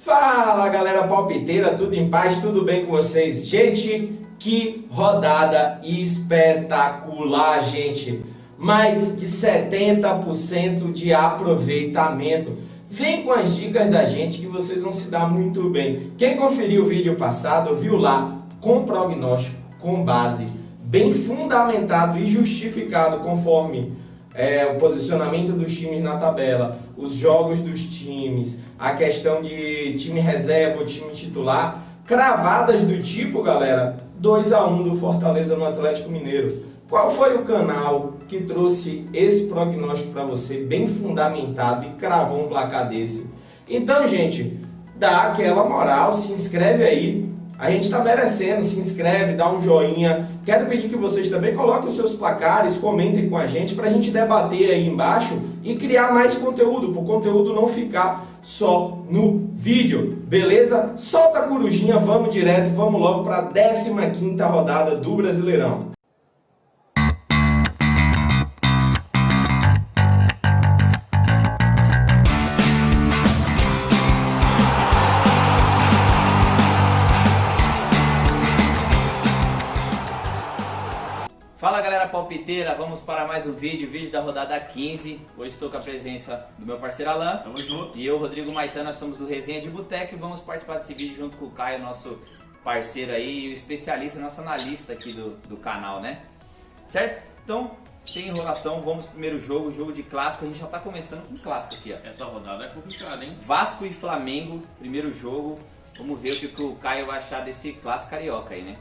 Fala galera palpiteira, tudo em paz, tudo bem com vocês? Gente, que rodada espetacular, gente! Mais de 70% de aproveitamento. Vem com as dicas da gente que vocês vão se dar muito bem. Quem conferiu o vídeo passado viu lá com prognóstico, com base, bem fundamentado e justificado conforme o posicionamento dos times na tabela, os jogos dos times, a questão de time reserva ou time titular, cravadas do tipo, galera, 2-1 do Fortaleza no Atlético Mineiro. Qual foi o canal que trouxe esse prognóstico para você, bem fundamentado, e cravou um placar desse? Então, gente, dá aquela moral, se inscreve aí. A gente está merecendo, se inscreve, dá um joinha. Quero pedir que vocês também coloquem os seus placares, comentem com a gente para a gente debater aí embaixo e criar mais conteúdo, para o conteúdo não ficar só no vídeo, beleza? Solta a corujinha, vamos direto, vamos logo para a 15ª rodada do Brasileirão. Fala galera palpiteira, vamos para mais um vídeo da rodada 15. Hoje estou com a presença do meu parceiro Alan. Tamo junto. E eu, Rodrigo Maitana, nós somos do Resenha de Boteco e vamos participar desse vídeo junto com o Caio, nosso parceiro aí, e o especialista, nosso analista aqui do canal, né? Certo? Então, sem enrolação, vamos pro primeiro jogo de clássico. A gente já tá começando com clássico aqui, ó. Essa rodada é complicada, hein? Vasco e Flamengo, primeiro jogo. Vamos ver o que o Caio vai achar desse clássico carioca aí, né?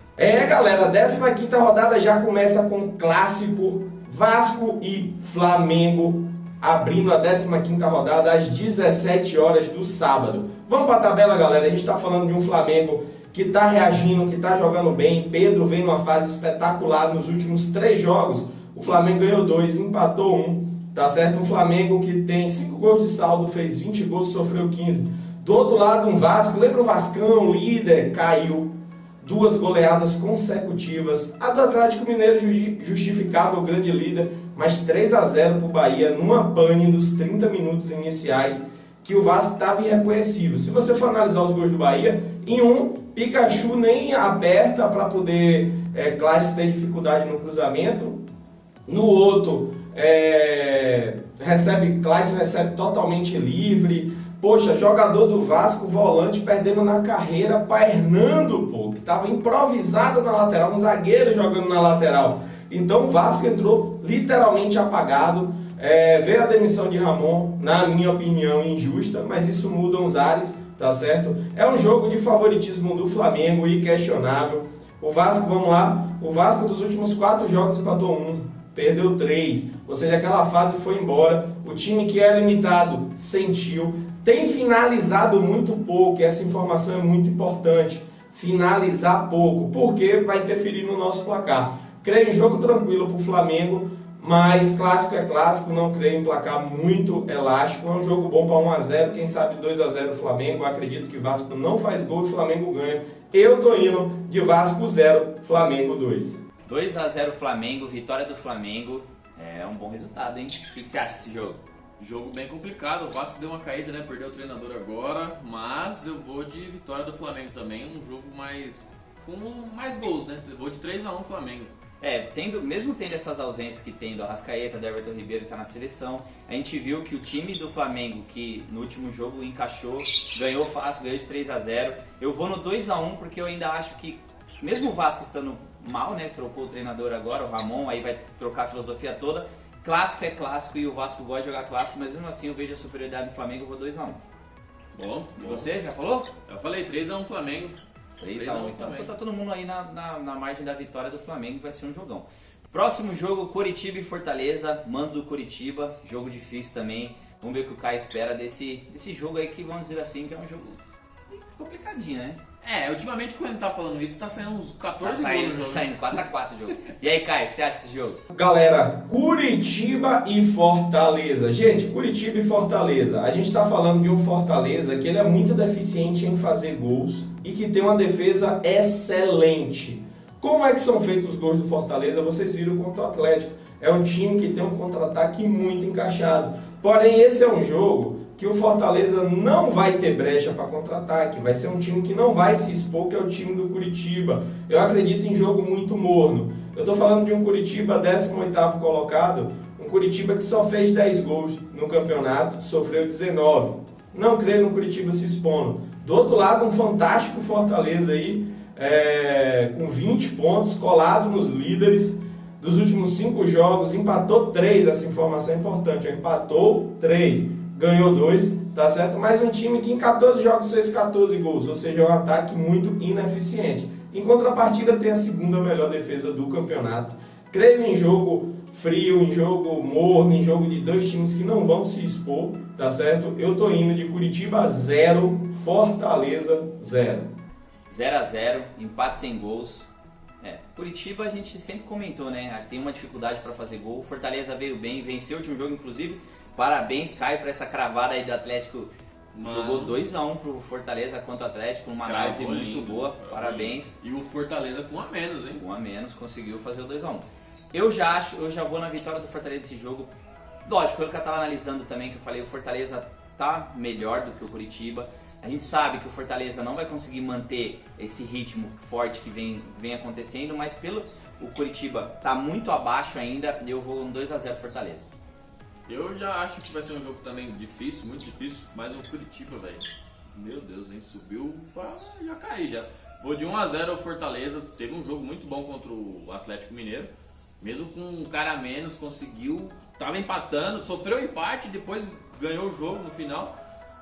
Galera, a 15ª rodada já começa com clássico Vasco e Flamengo, abrindo a 15ª rodada às 17 horas do sábado. Vamos para a tabela, galera. A gente está falando de um Flamengo que está reagindo, que está jogando bem. Pedro vem numa fase espetacular nos últimos 3 jogos. O Flamengo ganhou 2, empatou 1, tá certo? Um Flamengo que tem 5 gols de saldo, fez 20 gols, sofreu 15. Do outro lado, um Vasco, lembra o Vascão, líder, caiu, 2 goleadas consecutivas. A do Atlético Mineiro justificava o grande líder, mas 3-0 para o Bahia, numa pane dos 30 minutos iniciais, que o Vasco estava irreconhecível. Se você for analisar os gols do Bahia, em um, Pikachu nem aperta para poder Clássico ter dificuldade no cruzamento. No outro, Clássico recebe totalmente livre. Poxa, jogador do Vasco, volante, perdendo na carreira para Hernando, pô, que estava improvisado na lateral, um zagueiro jogando na lateral. Então o Vasco entrou literalmente apagado. Veio a demissão de Ramon, na minha opinião, injusta, mas isso muda os ares, tá certo? É um jogo de favoritismo do Flamengo e questionável. O Vasco, vamos lá, o Vasco dos últimos 4 jogos empatou 1, perdeu 3, ou seja, aquela fase foi embora. O time que é limitado sentiu. Tem finalizado muito pouco, e essa informação é muito importante. Finalizar pouco, porque vai interferir no nosso placar. Creio em jogo tranquilo para o Flamengo, mas clássico é clássico, não creio em placar muito elástico. É um jogo bom para 1-0, quem sabe 2-0 Flamengo. Eu acredito que Vasco não faz gol e o Flamengo ganha. Eu tô indo de Vasco 0, Flamengo 2. 2-0 Flamengo, vitória do Flamengo. É um bom resultado, hein? O que você acha desse jogo? Jogo bem complicado, o Vasco deu uma caída, né? Perdeu o treinador agora, mas eu vou de vitória do Flamengo também, um jogo com mais gols, né? Eu vou de 3-1 Flamengo. Mesmo tendo essas ausências que tem do Arrascaeta, do Everton Ribeiro que tá na seleção, a gente viu que o time do Flamengo, que no último jogo encaixou, ganhou fácil, ganhou de 3-0. Eu vou no 2-1 porque eu ainda acho que, mesmo o Vasco estando mal, né? Trocou o treinador agora, o Ramon, aí vai trocar a filosofia toda. Clássico é clássico e o Vasco gosta de jogar clássico, mas mesmo assim eu vejo a superioridade do Flamengo, eu vou 2-1. Bom. E você, já falou? Eu falei 3-1 Flamengo. 3-1, então tá todo mundo aí na margem da vitória do Flamengo, vai ser um jogão. Próximo jogo, Coritiba e Fortaleza, mando do Coritiba, jogo difícil também. Vamos ver o que o Caio espera desse jogo aí, que vamos dizer assim, que é um jogo complicadinho, né? Ultimamente quando ele tá falando isso, tá saindo uns 14 Tá gols. saindo 4-4 o jogo. E aí, Caio, o que você acha desse jogo? Galera, Curitiba e Fortaleza. Gente, Curitiba e Fortaleza. A gente está falando de um Fortaleza que ele é muito deficiente em fazer gols e que tem uma defesa excelente. Como é que são feitos os gols do Fortaleza? Vocês viram contra o Atlético. É um time que tem um contra-ataque muito encaixado. Porém, esse é um jogo que o Fortaleza não vai ter brecha para contra-ataque, vai ser um time que não vai se expor, que é o time do Curitiba. Eu acredito em jogo muito morno. Eu estou falando de um Curitiba 18º colocado, um Curitiba que só fez 10 gols no campeonato, sofreu 19. Não creio no Curitiba se expondo. Do outro lado, um fantástico Fortaleza aí, com 20 pontos, colado nos líderes dos últimos 5 jogos, empatou 3, essa informação é importante, empatou 3, ganhou 2, tá certo? Mas um time que em 14 jogos fez 14 gols, ou seja, é um ataque muito ineficiente. Em contrapartida, tem a segunda melhor defesa do campeonato. Creio em jogo frio, em jogo morno, em jogo de 2 times que não vão se expor, tá certo? Eu tô indo de Curitiba 0, Fortaleza 0. 0-0, empate sem gols. Curitiba a gente sempre comentou, né? Tem uma dificuldade para fazer gol. Fortaleza veio bem, venceu o último jogo, inclusive. Parabéns, Caio, para essa cravada aí do Atlético. Jogou 2-1 pro Fortaleza contra o Atlético, uma análise muito boa. Parabéns. E o Fortaleza com um a menos, hein? Com um a menos, conseguiu fazer o 2-1. Eu já vou na vitória do Fortaleza nesse jogo. Lógico, pelo que eu tava analisando também, que eu falei, o Fortaleza tá melhor do que o Curitiba. A gente sabe que o Fortaleza não vai conseguir manter esse ritmo forte que vem acontecendo, mas o Curitiba tá muito abaixo ainda, e eu vou um 2-0 Fortaleza. Eu já acho que vai ser um jogo também difícil, muito difícil, mas o Curitiba, velho, meu Deus, hein, subiu pra já cair já. Vou de 1-0 ao Fortaleza, teve um jogo muito bom contra o Atlético Mineiro, mesmo com um cara a menos, conseguiu, tava empatando, sofreu empate, depois ganhou o jogo no final.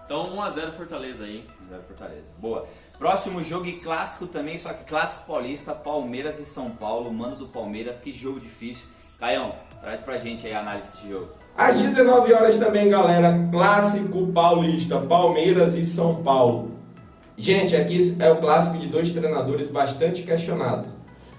Então 1-0 Fortaleza aí. 1-0 Fortaleza. Boa. Próximo jogo e clássico também, só que clássico paulista, Palmeiras e São Paulo, mano do Palmeiras, que jogo difícil. Caião, traz pra gente aí a análise desse jogo. Às 19 horas também, galera, clássico paulista, Palmeiras e São Paulo. Gente, aqui é o clássico de 2 treinadores bastante questionados.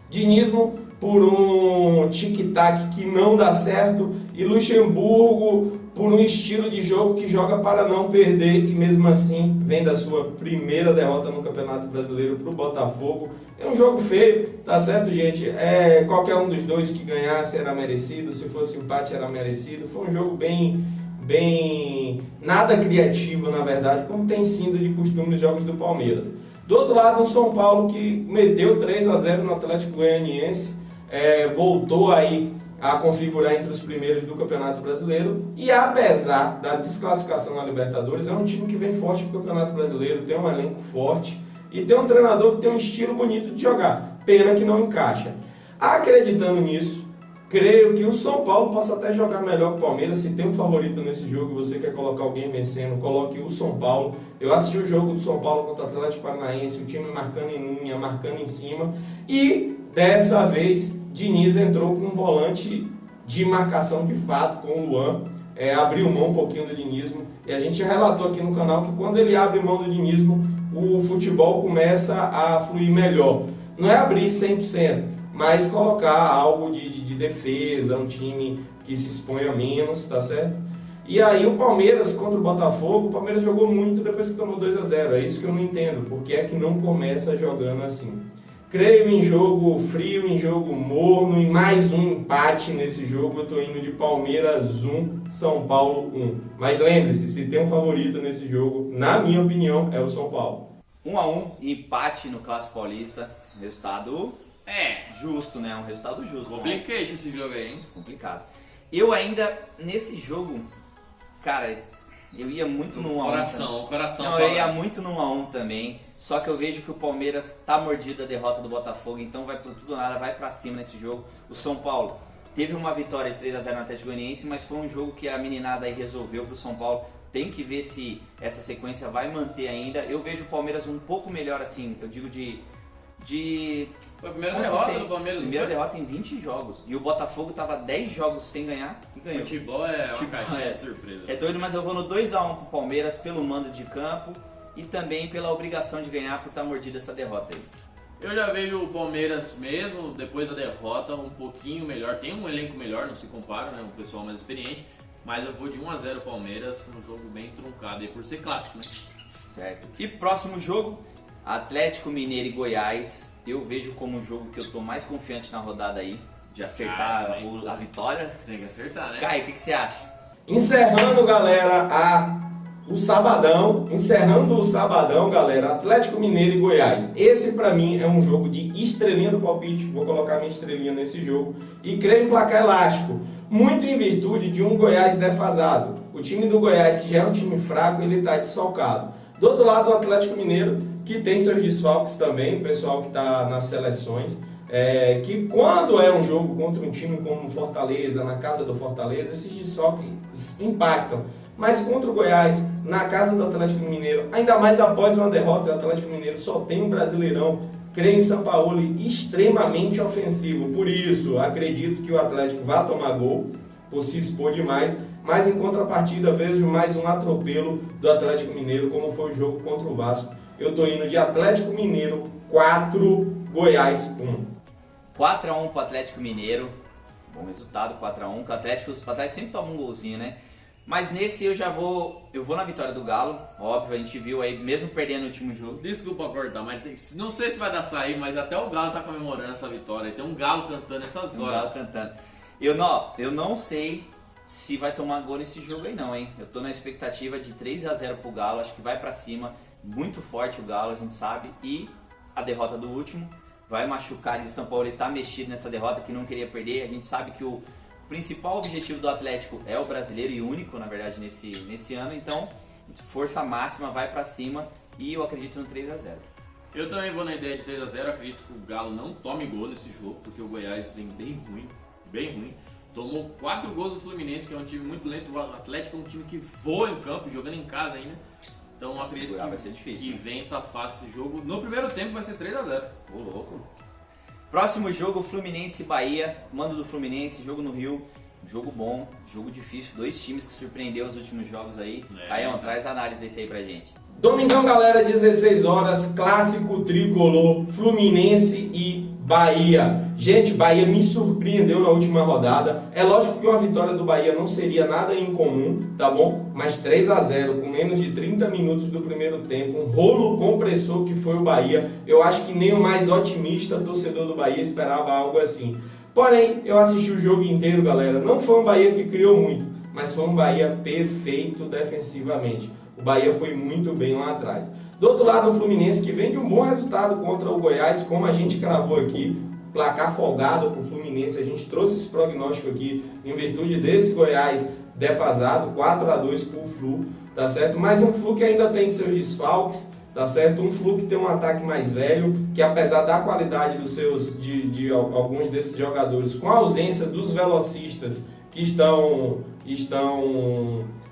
Dinismo por um tic-tac que não dá certo e Luxemburgo por um estilo de jogo que joga para não perder e mesmo assim vem da sua primeira derrota no Campeonato Brasileiro para o Botafogo. É um jogo feio, tá certo, gente? Qualquer um dos dois que ganhasse era merecido, se fosse empate era merecido. Foi um jogo bem nada criativo, na verdade, como tem sido de costume nos jogos do Palmeiras. Do outro lado, um São Paulo que meteu 3-0 no Atlético Goianiense, voltou aí a configurar entre os primeiros do Campeonato Brasileiro e apesar da desclassificação na Libertadores, é um time que vem forte pro Campeonato Brasileiro, tem um elenco forte e tem um treinador que tem um estilo bonito de jogar, pena que não encaixa. Acreditando nisso, creio que o São Paulo possa até jogar melhor que o Palmeiras. Se tem um favorito nesse jogo, você quer colocar alguém vencendo, coloque o São Paulo. Eu assisti o jogo do São Paulo contra o Atlético Paranaense, o time marcando em linha, marcando em cima e dessa vez Diniz entrou com um volante de marcação de fato, com o Luan, abriu mão um pouquinho do dinismo, e a gente relatou aqui no canal que quando ele abre mão do dinismo, o futebol começa a fluir melhor. Não é abrir 100%, mas colocar algo de defesa, um time que se exponha menos, tá certo? E aí o Palmeiras contra o Botafogo, o Palmeiras jogou muito depois que tomou 2-0, é isso que eu não entendo, porque é que não começa jogando assim. Creio em jogo frio, em jogo morno, em mais um empate nesse jogo. Eu estou indo de Palmeiras 1, São Paulo 1. Mas lembre-se, se tem um favorito nesse jogo, na minha opinião, é o São Paulo. 1-1, empate no Clássico Paulista. Resultado justo, né? Um resultado justo. Compliquei esse jogo aí, hein? Complicado. Eu ainda, nesse jogo, cara, eu ia muito no 1-1. Coração. Não, eu ia muito no 1-1 também. Só que eu vejo que o Palmeiras tá mordido da derrota do Botafogo, então vai por tudo ou nada, vai pra cima nesse jogo. O São Paulo teve uma vitória de 3-0 no Atlético Goianiense, mas foi um jogo que a meninada aí resolveu pro São Paulo. Tem que ver se essa sequência vai manter ainda. Eu vejo o Palmeiras um pouco melhor assim, eu digo de foi a primeira derrota do Palmeiras. Primeira derrota em 20 jogos. E o Botafogo tava 10 jogos sem ganhar e ganhou. Futebol é uma caixinha de surpresa. É doido, mas eu vou no 2-1 pro Palmeiras pelo mando de campo e também pela obrigação de ganhar por estar mordido essa derrota aí. Eu já vejo o Palmeiras mesmo, depois da derrota, um pouquinho melhor. Tem um elenco melhor, não se compara, né? Um pessoal mais experiente. Mas eu vou de 1-0 Palmeiras, um jogo bem truncado aí, por ser clássico, né? Certo. E próximo jogo, Atlético Mineiro e Goiás. Eu vejo como um jogo que eu tô mais confiante na rodada aí, de acertar a vitória. Tem que acertar, né? Caio, o que você acha? Encerrando, galera, a o sabadão, encerrando o sabadão, galera, Atlético Mineiro e Goiás. Esse pra mim é um jogo de estrelinha do palpite, vou colocar minha estrelinha nesse jogo e creio em placar elástico, muito em virtude de um Goiás defasado. O time do Goiás, que já é um time fraco, ele tá desfalcado. Do outro lado, o Atlético Mineiro, que tem seus desfalques também, o pessoal que tá nas seleções, que quando é um jogo contra um time como Fortaleza, na casa do Fortaleza, esses desfalques impactam. Mas contra o Goiás, na casa do Atlético Mineiro, ainda mais após uma derrota, o Atlético Mineiro só tem um Brasileirão, creio em Sampaoli extremamente ofensivo. Por isso, acredito que o Atlético vai tomar gol, por se expor demais, mas em contrapartida vejo mais um atropelo do Atlético Mineiro, como foi o jogo contra o Vasco. Eu tô indo de Atlético Mineiro 4, Goiás 1. 4x1 pro Atlético Mineiro, bom resultado, 4x1, o Atlético sempre toma um golzinho, né? Mas nesse eu vou na vitória do Galo, óbvio, a gente viu aí, mesmo perdendo o último jogo. Desculpa cortar, mas não sei se vai dar sair, mas até o Galo tá comemorando essa vitória. Tem um Galo cantando essas horas. Um Galo cantando. Eu não sei se vai tomar gol nesse jogo aí não, hein? Eu tô na expectativa de 3x0 pro Galo, acho que vai pra cima, muito forte o Galo, a gente sabe, e a derrota do último vai machucar de São Paulo, ele tá mexido nessa derrota que não queria perder, a gente sabe que o principal objetivo do Atlético é o brasileiro e único, na verdade, nesse ano, então força máxima, vai pra cima e eu acredito no 3x0. Eu também vou na ideia de 3x0, acredito que o Galo não tome gol nesse jogo, porque o Goiás vem bem ruim. Tomou 4 gols do Fluminense, que é um time muito lento, o Atlético é um time que voa em campo, jogando em casa ainda. Então acredito que vai ser difícil, que vença fácil esse jogo. No primeiro tempo vai ser 3x0. Ô louco. Próximo jogo, Fluminense e Bahia, mando do Fluminense, jogo no Rio, jogo bom, jogo difícil, 2 times que surpreendeu os últimos jogos aí. Caião, traz a análise desse aí pra gente. Domingão, galera, 16 horas, clássico tricolor, Fluminense e Bahia. Gente, Bahia me surpreendeu na última rodada. É lógico que uma vitória do Bahia não seria nada incomum, tá bom? Mas 3x0 com menos de 30 minutos do primeiro tempo, um rolo compressor que foi o Bahia. Eu acho que nem o mais otimista torcedor do Bahia esperava algo assim. Porém, eu assisti o jogo inteiro, galera. Não foi um Bahia que criou muito, mas foi um Bahia perfeito defensivamente. O Bahia foi muito bem lá atrás. Do outro lado, o Fluminense, que vem de um bom resultado contra o Goiás, como a gente cravou aqui, placar folgado para o Fluminense. A gente trouxe esse prognóstico aqui em virtude desse Goiás defasado, 4x2 para o Flu, tá certo? Mas um Flu que ainda tem seus desfalques, tá certo? Um Flu que tem um ataque mais velho, que apesar da qualidade dos de alguns desses jogadores, com a ausência dos velocistas que estão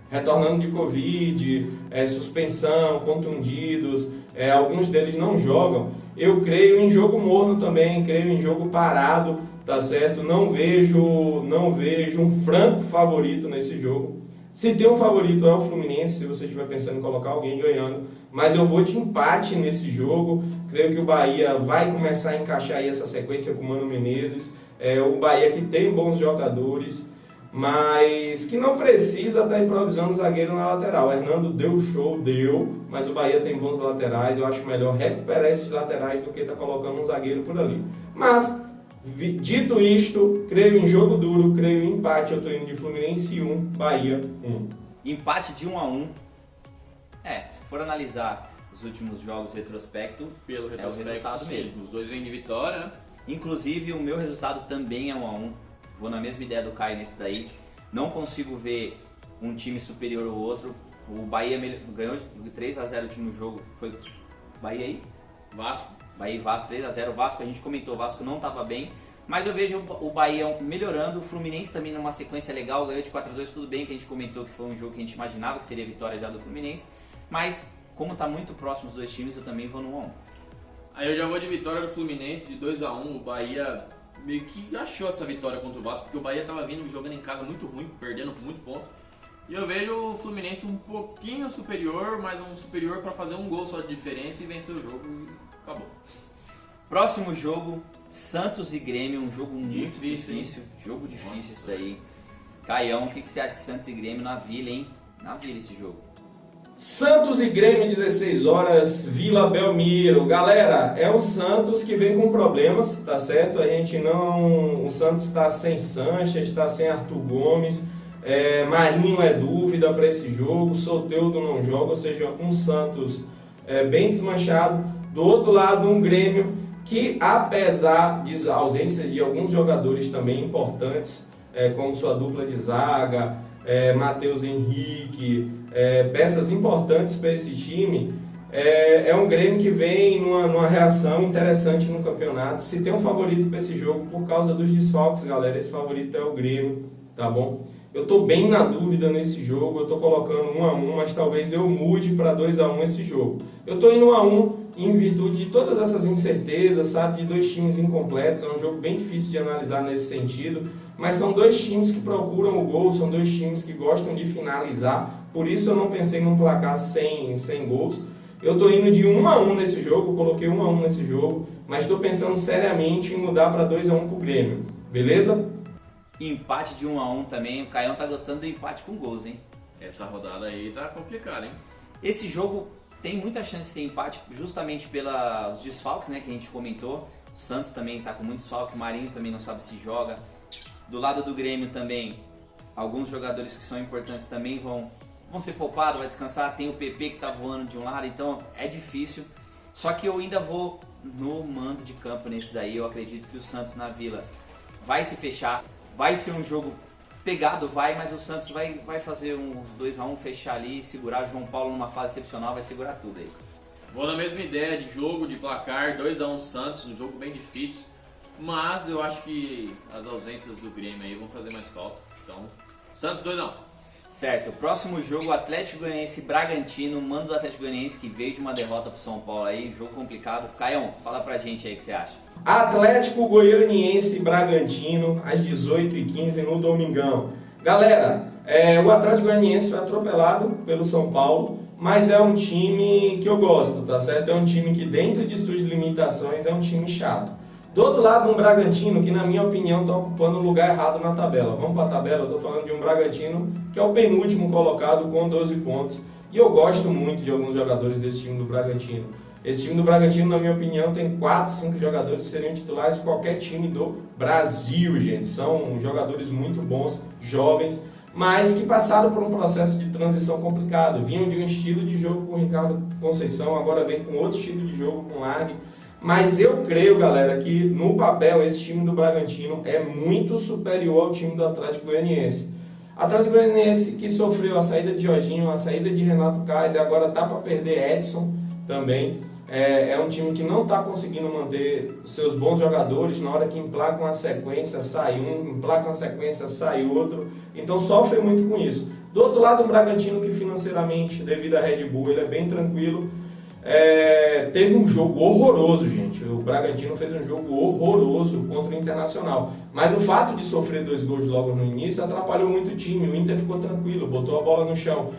retornando de Covid, suspensão, contundidos, alguns deles não jogam. Eu creio em jogo morno também, creio em jogo parado, tá certo? Não vejo um franco favorito nesse jogo. Se tem um favorito é o Fluminense, se você estiver pensando em colocar alguém ganhando, mas eu vou de empate nesse jogo. Creio que o Bahia vai começar a encaixar aí essa sequência com o Mano Menezes. O Bahia que tem bons jogadores, mas que não precisa estar improvisando o zagueiro na lateral. O Hernando deu show, mas o Bahia tem bons laterais. Eu acho melhor recuperar esses laterais do que estar colocando um zagueiro por ali. Mas, dito isto, creio em jogo duro, creio em empate. Eu estou indo de Fluminense 1, Bahia 1. Empate de 1x1. Se for analisar os últimos jogos retrospecto, Pelo retrospecto, o resultado mesmo. Os dois vêm de vitória, né? Inclusive, o meu resultado também é 1x1. Vou na mesma ideia do Caio nesse daí. Não consigo ver um time superior ao outro. O Bahia ganhou de 3x0 o último jogo. Foi Bahia aí? Vasco. Bahia e Vasco, 3x0. O Vasco, a gente comentou, o Vasco não estava bem. Mas eu vejo o Bahia melhorando. O Fluminense também numa sequência legal. Ganhou de 4x2, tudo bem que a gente comentou que foi um jogo que a gente imaginava que seria vitória já do Fluminense. Mas, como está muito próximo os dois times, eu também vou no 1x1. Aí eu já vou de vitória do Fluminense, de 2x1. O Bahia meio que achou essa vitória contra o Vasco, porque o Bahia estava vindo jogando em casa muito ruim, perdendo por muito ponto. E eu vejo o Fluminense um pouquinho superior, mas um superior para fazer um gol só de diferença e vencer o jogo e acabou. Próximo jogo, Santos e Grêmio, um jogo muito Difícil. Jogo difícil isso daí. Caião, o que você acha de Santos e Grêmio na Vila, hein? Na Vila esse jogo. Santos e Grêmio, 16 horas, Vila Belmiro. Galera, é o Santos que vem com problemas, tá certo? O Santos está sem Sanches, está sem Arthur Gomes. Marinho é dúvida para esse jogo, Soteldo não joga, ou seja, um Santos bem desmanchado. Do outro lado, um Grêmio que, apesar de ausências de alguns jogadores também importantes, como sua dupla de zaga, Matheus Henrique, peças importantes para esse time, é um Grêmio que vem numa reação interessante no campeonato. Se tem um favorito para esse jogo, por causa dos desfalques, galera, esse favorito é o Grêmio, tá bom? Eu estou bem na dúvida nesse jogo, eu estou colocando 1-1, mas talvez eu mude para 2-1 esse jogo. Eu estou indo 1-1 em virtude de todas essas incertezas, sabe, de dois times incompletos. É um jogo bem difícil de analisar nesse sentido, mas são dois times que procuram o gol, são dois times que gostam de finalizar, por isso eu não pensei num placar sem gols. Eu estou indo de 1-1 nesse jogo, coloquei 1-1 nesse jogo, mas estou pensando seriamente em mudar para 2-1 para o Grêmio, beleza? Empate de 1-1 também, o Caião tá gostando do empate com gols, hein? Essa rodada aí tá complicada, hein? Esse jogo tem muita chance de ser empate justamente pelos desfalques, né, que a gente comentou. O Santos também tá com muito desfalque, o Marinho também não sabe se joga. Do lado do Grêmio também, alguns jogadores que são importantes também vão ser poupados, vai descansar. Tem o PP que tá voando de um lado, então é difícil. Só que eu ainda vou no mando de campo nesse daí. Eu acredito que o Santos na Vila vai se fechar. Vai ser um jogo pegado, mas o Santos vai fazer um 2-1, fechar ali, segurar. João Paulo numa fase excepcional, vai segurar tudo aí. Vou na mesma ideia de jogo, de placar, 2-1 Santos, um jogo bem difícil. Mas eu acho que as ausências do Grêmio aí vão fazer mais falta. Então, Santos 2-1. Certo, o próximo jogo, Atlético Goianiense e Bragantino, mando do Atlético Goianiense que veio de uma derrota pro São Paulo aí, jogo complicado. Caião, fala pra gente aí o que você acha. Atlético Goianiense e Bragantino, às 18h15 no Domingão. Galera, o Atlético Goianiense foi atropelado pelo São Paulo, mas é um time que eu gosto, tá certo? É um time que, dentro de suas limitações, é um time chato. Do outro lado, um Bragantino que, na minha opinião, está ocupando o lugar errado na tabela. Vamos para a tabela, eu estou falando de um Bragantino que é o penúltimo colocado com 12 pontos. E eu gosto muito de alguns jogadores desse time do Bragantino. Esse time do Bragantino, na minha opinião, tem 4, 5 jogadores que seriam titulares de qualquer time do Brasil, gente. São jogadores muito bons, jovens, mas que passaram por um processo de transição complicado. Vinham de um estilo de jogo com o Ricardo Conceição, agora vem com outro estilo de jogo com o Largue. Mas eu creio, galera, que no papel esse time do Bragantino é muito superior ao time do Atlético Goianiense. Atlético Goianiense que sofreu a saída de Jorginho, a saída de Renato Kaiser, agora tá para perder Edson também. É um time que não está conseguindo manter seus bons jogadores. Na hora que emplaca uma sequência, sai um, emplaca uma sequência, sai outro. Então sofre muito com isso. Do outro lado, o Bragantino que financeiramente, devido à Red Bull, ele é bem tranquilo. Teve um jogo horroroso, gente. O Bragantino fez um jogo horroroso contra o Internacional. Mas o fato de sofrer 2 gols logo no início atrapalhou muito o time. O Inter ficou tranquilo, botou a bola no chão.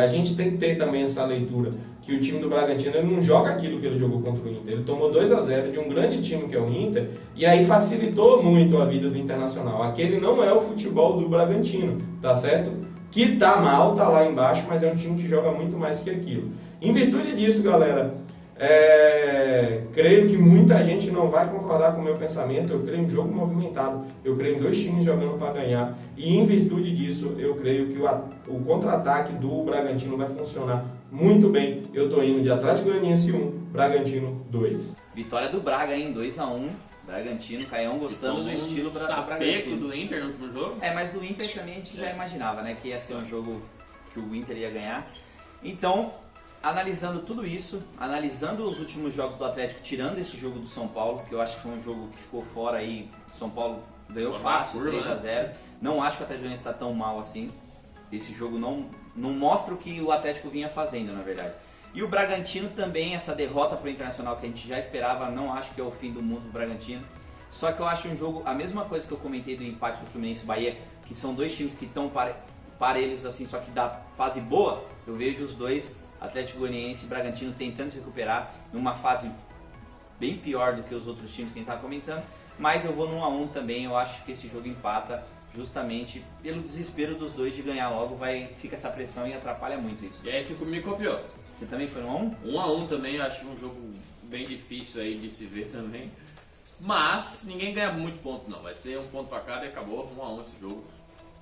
A gente tem que ter também essa leitura, que o time do Bragantino ele não joga aquilo que ele jogou contra o Inter. Ele tomou 2-0 de um grande time que é o Inter, e aí facilitou muito a vida do Internacional. Aquele não é o futebol do Bragantino, tá certo? Que tá mal, tá lá embaixo, mas é um time que joga muito mais que aquilo. Em virtude disso, galera, creio que muita gente não vai concordar com o meu pensamento. Eu creio em jogo movimentado, eu creio em 2 times jogando para ganhar, e em virtude disso eu creio que o contra-ataque do Bragantino vai funcionar muito bem. Eu tô indo de Atlético Goianiense 1, Bragantino 2. Vitória do Braga, hein? 2-1. Bragantino, Caião gostando do estilo do Bragantino. Do Inter no último jogo? Mas do Inter também a gente já imaginava, né? Que ia ser um jogo que o Inter ia ganhar. Então, analisando tudo isso, analisando os últimos jogos do Atlético, tirando esse jogo do São Paulo, que eu acho que foi um jogo que ficou fora aí, São Paulo ganhou fácil, 3-0. Não acho que o Atlético está tão mal assim. Esse jogo não mostra o que o Atlético vinha fazendo, na verdade. E o Bragantino também, essa derrota para o Internacional que a gente já esperava, não acho que é o fim do mundo do Bragantino. Só que eu acho um jogo, a mesma coisa que eu comentei do empate do Fluminense e Bahia, que são 2 times que estão parelhos assim, só que da fase boa, eu vejo os dois, Atlético Goianiense e Bragantino, tentando se recuperar numa fase bem pior do que os outros times que a gente estava comentando. Mas eu vou no 1-1 também, eu acho que esse jogo empata justamente pelo desespero dos dois de ganhar logo, fica essa pressão e atrapalha muito isso. E aí você comigo copiou. Você também foi no 1-1? 1-1 também, eu acho um jogo bem difícil aí de se ver também. Mas ninguém ganha muito ponto não, vai ser um ponto pra cada e acabou, 1-1 esse jogo.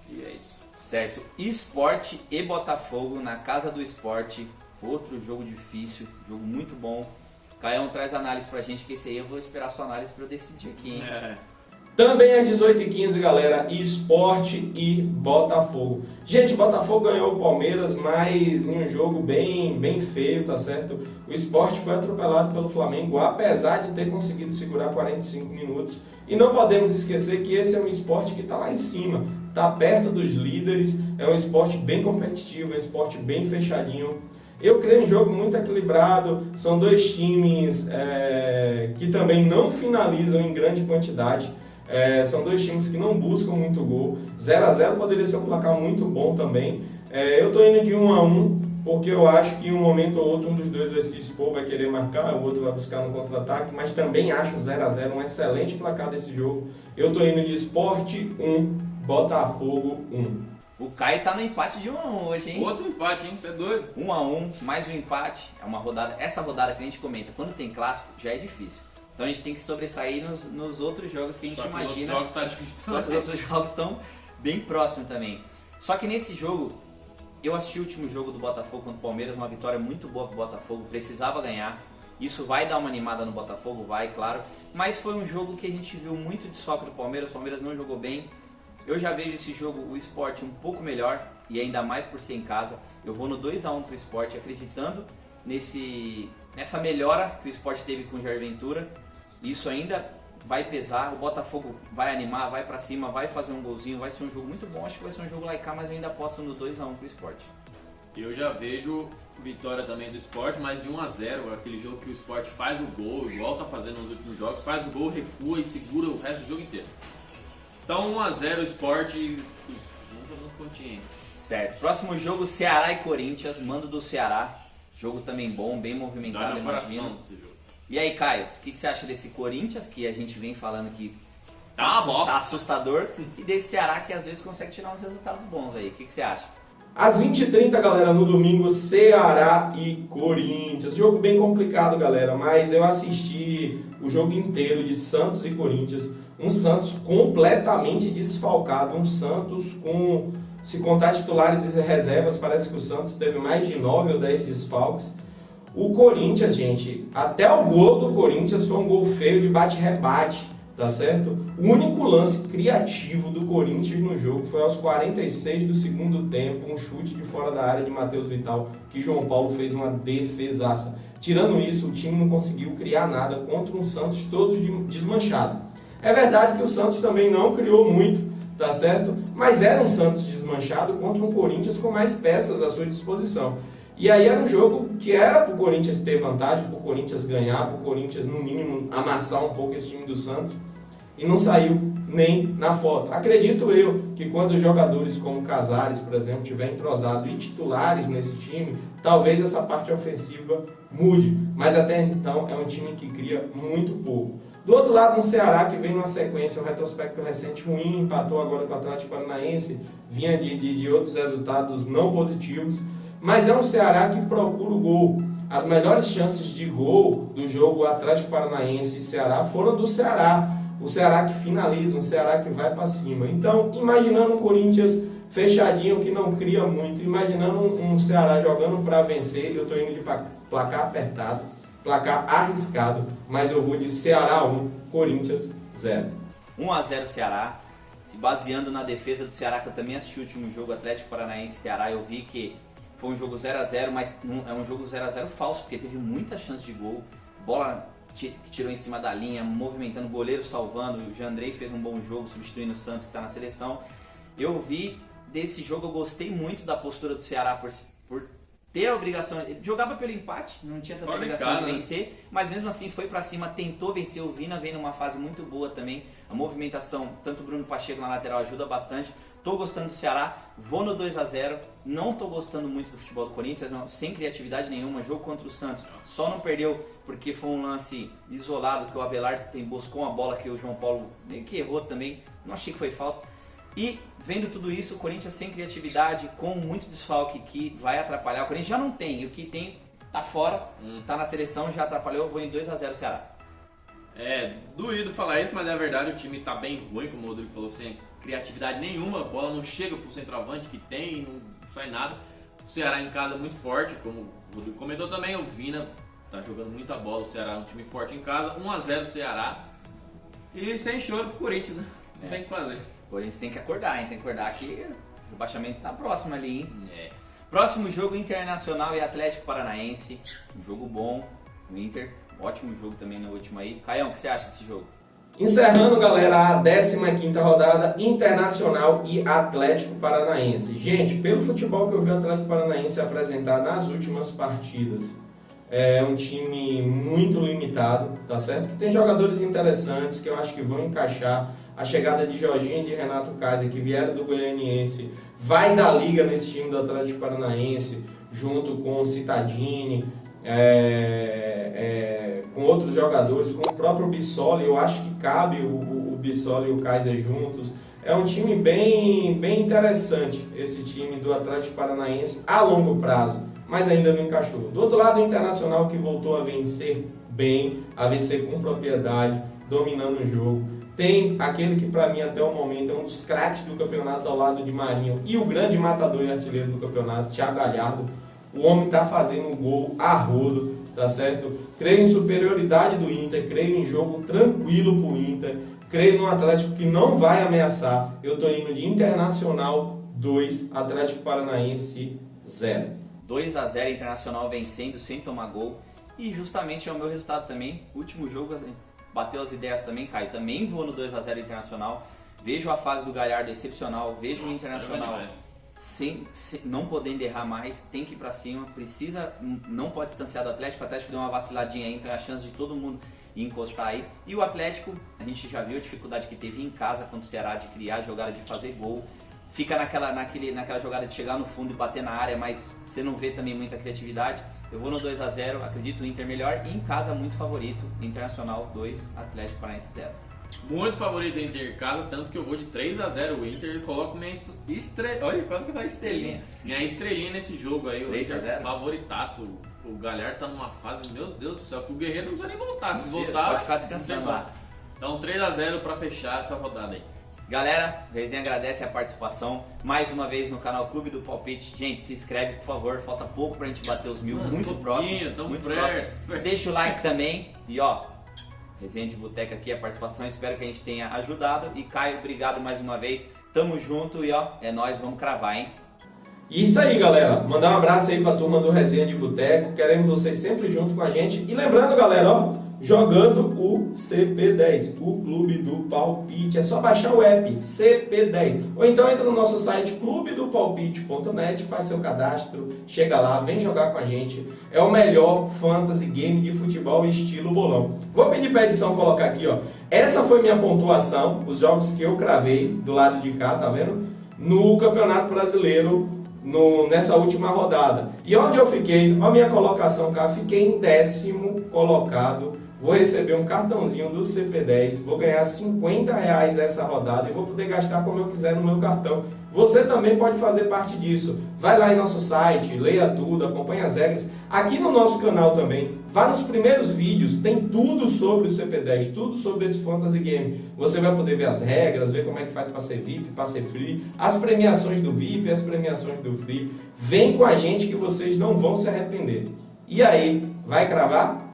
E é isso. Certo. Sport e Botafogo na Casa do Sport. Outro jogo difícil, jogo muito bom. Caião, traz análise pra gente, que esse aí eu vou esperar a sua análise pra eu decidir aqui, hein? Também às 18h15, galera, Sport e Botafogo. Gente, Botafogo ganhou o Palmeiras, mas em um jogo bem feio, tá certo? O Sport foi atropelado pelo Flamengo, apesar de ter conseguido segurar 45 minutos. E não podemos esquecer que esse é um esporte que está lá em cima, está perto dos líderes, é um esporte bem competitivo, é um esporte bem fechadinho. Eu creio um jogo muito equilibrado, são dois times que também não finalizam em grande quantidade. São dois times que não buscam muito gol. 0x0 poderia ser um placar muito bom também. Eu estou indo de 1x1, porque eu acho que em um momento ou outro um dos dois vai se expor, vai querer marcar, o outro vai buscar no contra-ataque, mas também acho 0x0 um excelente placar desse jogo. Eu estou indo de Sport 1, Botafogo 1. O Caio tá no empate de 1x1 hoje, hein? Outro empate, hein? Você é doido? 1x1, mais um empate. É uma rodada. Essa rodada que a gente comenta, quando tem clássico, já é difícil. Então a gente tem que sobressair nos outros jogos que a gente Só que imagina. Os outros jogos tá difícil. Só que os outros jogos estão bem próximos também. Só que nesse jogo, eu assisti o último jogo do Botafogo contra o Palmeiras, uma vitória muito boa pro Botafogo, precisava ganhar. Isso vai dar uma animada no Botafogo, vai, claro. Mas foi um jogo que a gente viu muito desfalque do Palmeiras, o Palmeiras não jogou bem. Eu já vejo esse jogo, o Sport, um pouco melhor, e ainda mais por ser em casa. Eu vou no 2x1 pro Sport, acreditando nessa melhora que o Sport teve com o Jair Ventura. Isso ainda vai pesar, o Botafogo vai animar, vai pra cima, vai fazer um golzinho, vai ser um jogo muito bom. Acho que vai ser um jogo lá e cá, mas eu ainda aposto no 2x1 pro Sport. Eu já vejo vitória também do Sport, mas de 1x0, aquele jogo que o Sport faz o gol, igual tá fazendo nos últimos jogos, faz o gol, recua e segura o resto do jogo inteiro. Então 1x0 Sport e vamos fazer uns pontinhos. Certo. Próximo jogo, Ceará e Corinthians, mando do Ceará. Jogo também bom, bem movimentado, Dá no imagino. coração esse jogo. E aí, Caio, o que você acha desse Corinthians, que a gente vem falando que Tá uma bosta. tá assustador, e desse Ceará que às vezes consegue tirar uns resultados bons aí? O que você acha? Às 20h30, galera, no domingo, Ceará e Corinthians. Jogo bem complicado, galera, mas eu assisti o jogo inteiro de Santos e Corinthians. Um Santos completamente desfalcado, um Santos com, se contar titulares e reservas, parece que o Santos teve mais de 9 ou 10 desfalques. O Corinthians, gente, até o gol do Corinthians foi um gol feio de bate-rebate, tá certo? O único lance criativo do Corinthians no jogo foi aos 46 do segundo tempo, um chute de fora da área de Matheus Vital, que João Paulo fez uma defesaça. Tirando isso, o time não conseguiu criar nada contra um Santos todo desmanchado. É verdade que o Santos também não criou muito, tá certo? Mas era um Santos desmanchado contra um Corinthians com mais peças à sua disposição. E aí era um jogo que era para o Corinthians ter vantagem, para o Corinthians ganhar, para o Corinthians, no mínimo, amassar um pouco esse time do Santos. E não saiu nem na foto. Acredito eu que quando jogadores como Casares, por exemplo, tiver entrosado e titulares nesse time, talvez essa parte ofensiva mude. Mas até então é um time que cria muito pouco. Do outro lado, um Ceará que vem numa sequência, um retrospecto recente ruim, empatou agora com o Atlético Paranaense, vinha de outros resultados não positivos. Mas é um Ceará que procura o gol. As melhores chances de gol do jogo Atlético Paranaense e Ceará foram do Ceará. O Ceará que finaliza, um Ceará que vai para cima. Então, imaginando um Corinthians fechadinho que não cria muito, imaginando um Ceará jogando para vencer, eu estou indo de placar apertado, placar arriscado, mas eu vou de Ceará 1, Corinthians 0. 1x0 Ceará. Se baseando na defesa do Ceará, que eu também assisti o último jogo Atlético Paranaense e Ceará, eu vi que foi um jogo 0x0, mas é um jogo 0x0 falso, porque teve muita chance de gol. Bola que tirou em cima da linha, movimentando, o goleiro salvando. O Jandrei fez um bom jogo, substituindo o Santos, que está na seleção. Eu vi desse jogo, eu gostei muito da postura do Ceará por ter a obrigação. Ele jogava pelo empate, não tinha tanta obrigação de vencer, mas mesmo assim foi pra cima, tentou vencer. O Vina vem numa fase muito boa também. A movimentação, tanto o Bruno Pacheco na lateral ajuda bastante. Tô gostando do Ceará, vou no 2x0. Não tô gostando muito do futebol do Corinthians, não, sem criatividade nenhuma. Jogo contra o Santos, só não perdeu porque foi um lance isolado que o Avelar buscou uma bola que o João Paulo meio que errou também. Não achei que foi falta. E vendo tudo isso, o Corinthians sem criatividade, com muito desfalque que vai atrapalhar. O Corinthians já não tem, e o que tem tá fora, tá na seleção, já atrapalhou. Eu vou em 2x0 Ceará. É, doído falar isso, mas na verdade o time tá bem ruim, como o Rodrigo falou, sem criatividade nenhuma, a bola não chega pro centroavante que tem, não sai nada. O Ceará em casa é muito forte, como o Rodrigo comentou também, o Vina tá jogando muita bola, o Ceará é um time forte em casa, 1-0 Ceará. E sem choro pro Corinthians, né? Não tem o que fazer. O Corinthians tem que acordar, hein? Tem que acordar que o rebaixamento tá próximo ali, hein? É. Próximo jogo, Internacional e Atlético Paranaense. Um jogo bom, o Inter. Ótimo jogo também no último aí. Caião, o que você acha desse jogo? Encerrando, galera, a 15ª rodada, Internacional e Atlético Paranaense. Gente, pelo futebol que eu vi o Atlético Paranaense apresentar nas últimas partidas, é um time muito limitado, tá certo? Que tem jogadores interessantes que eu acho que vão encaixar. A chegada de Jorginho e de Renato Kaiser, que vieram do Goianiense, vai dar liga nesse time do Atlético Paranaense, junto com o Cittadini, com outros jogadores, com o próprio Bissoli. Eu acho que cabe o Bissoli e o Kaiser juntos. É um time bem interessante, esse time do Atlético Paranaense a longo prazo, mas ainda não encaixou. Do outro lado, o Internacional, que voltou a vencer bem, a vencer com propriedade, dominando o jogo. Tem aquele que para mim até o momento é um dos craques do campeonato ao lado de Marinho e o grande matador e artilheiro do campeonato, Thiago Galhardo. O homem está fazendo um gol a rodo, tá certo? Creio em superioridade do Inter, creio em jogo tranquilo pro Inter, creio no Atlético que não vai ameaçar. Eu tô indo de Internacional 2, Atlético Paranaense 0. 2-0 Internacional vencendo sem tomar gol. E justamente é o meu resultado também. Último jogo bateu as ideias também, Caio. Também vou no 2-0 Internacional. Vejo a fase do Galhardo excepcional. Vejo o Internacional não podendo errar mais. Tem que ir pra cima. Precisa, não pode distanciar do Atlético. O Atlético deu uma vaciladinha aí. Então é a chance de todo mundo encostar aí. E o Atlético, a gente já viu a dificuldade que teve em casa contra o Ceará de criar jogada, de fazer gol. Fica naquela jogada de chegar no fundo e bater na área, mas você não vê também muita criatividade. Eu vou no 2-0, acredito no Inter melhor. E em casa, muito favorito, Internacional 2, Atlético Paranaense 0. Muito favorito Inter em casa, tanto que eu vou de 3-0 o Inter e coloco minha estrelinha. Olha, quase que vai estrelinha. Minha estrelinha nesse jogo aí, o Inter favoritaço. O Galhardo tá numa fase, meu Deus do céu, que o Guerreiro não precisa nem voltar. Se voltar, pode ficar descansando lá. Então 3-0 pra fechar essa rodada aí. Galera, o Resenha agradece a participação mais uma vez no canal Clube do Palpite. Gente, se inscreve, por favor, falta pouco pra gente bater os 1000, muito próximo. Muito próximo. Deixa o like também e ó, Resenha de Boteca aqui, a participação, espero que a gente tenha ajudado. E Caio, obrigado mais uma vez, tamo junto e ó, é nóis, vamos cravar, hein? Isso aí, galera, mandar um abraço aí pra turma do Resenha de Boteco, queremos vocês sempre junto com a gente. E lembrando, galera, ó, jogando o CP10, o Clube do Palpite. É só baixar o app CP10. Ou então entra no nosso site clubedopalpite.net, faz seu cadastro, chega lá, vem jogar com a gente. É o melhor fantasy game de futebol estilo bolão. Vou pedir para a edição colocar aqui, ó. Essa foi minha pontuação, os jogos que eu cravei do lado de cá, tá vendo? No Campeonato Brasileiro, nessa última rodada. E onde eu fiquei, a minha colocação cá, fiquei em 10º colocado. Vou receber um cartãozinho do CP10, vou ganhar R$50 essa rodada e vou poder gastar como eu quiser no meu cartão. Você também pode fazer parte disso. Vai lá em nosso site, leia tudo, acompanhe as regras. Aqui no nosso canal também, vá nos primeiros vídeos, tem tudo sobre o CP10, tudo sobre esse Fantasy Game. Você vai poder ver as regras, ver como é que faz para ser VIP, para ser Free, as premiações do VIP, as premiações do Free. Vem com a gente que vocês não vão se arrepender. E aí, vai cravar?